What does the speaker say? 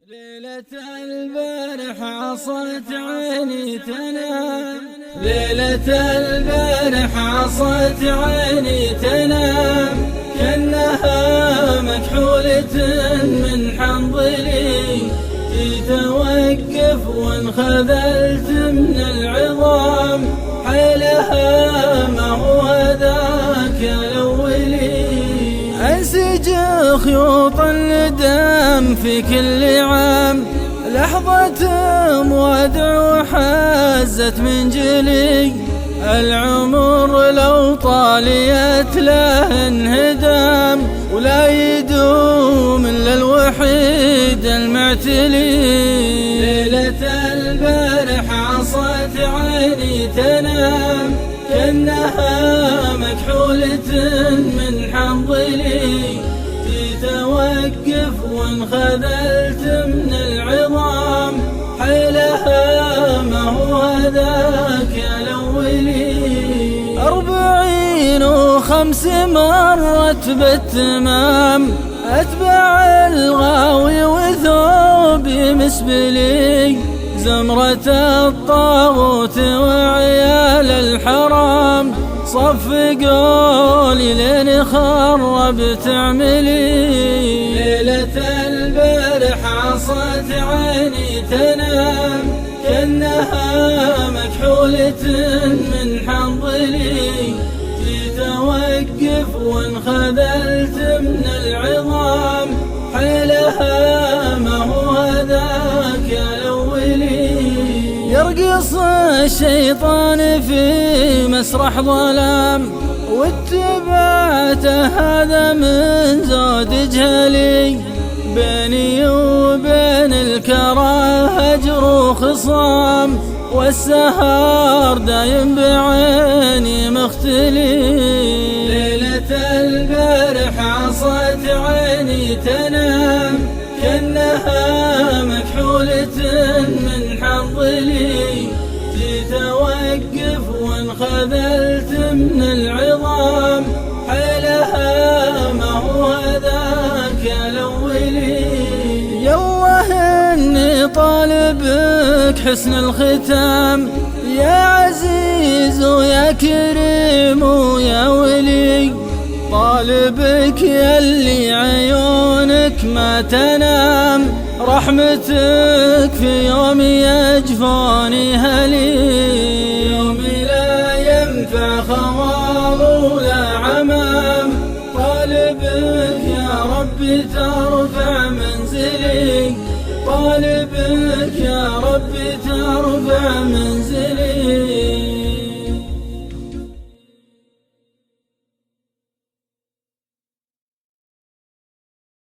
ليلة البارح عصت عيني تنام، ليلة البارح عصت عيني تنام، كأنها مكحولة من حنظلي، جيت أوقف وانخذلت من العظام، حيلها ما هو ذاك الأولي، أنسج خيوط الندم في كل عام، لحظة وادع حزت من جلي، العمر لو طاليت له انهدام، ولا يدوم إلا الوحيد المعتلي. ليلة البارح عصت عيني تنام، كأنها مكحولة من حنظلي، جيت أوقف وانخذلت من العظام، حيلها ما هو ذاك الأولي. 45 مرت بالتمام، أتبع الغاوي وثوبي مسبلي، زمرة الطاغوت وعيال الحرام، صفقوا لي لين خربت عملي. ليلة البارح عصت عيني تنام، كأنها مكحولة من حنظلي، جيت أوقف وانخذلت من العظام، حيلها ما هو ذاك الأولي. يرقص الشيطان في مسرح ظلام، واتبعته هذا من زود جهلي، بيني وبين الكره هجر وخصام، والسهر دايم بعيني مختلي. ليلة البارح عصت عيني تنام، كأنها مكحولة من حنظلي، جيت أوقف وانخذلت من العظام، حيلها ما هو ذاك الأولي. يالله إني طالبك حسن الختام، يا عزيز ويا كريم ويا ولي، طالبك يلي عيونك ما تنام، رحمتك في يوم يجفوني هلي، يوم لا ينفع خوار ولا عمام، طالبك يا ربي ترفع منزلي، طالبك يا ربي ترفع منزلي.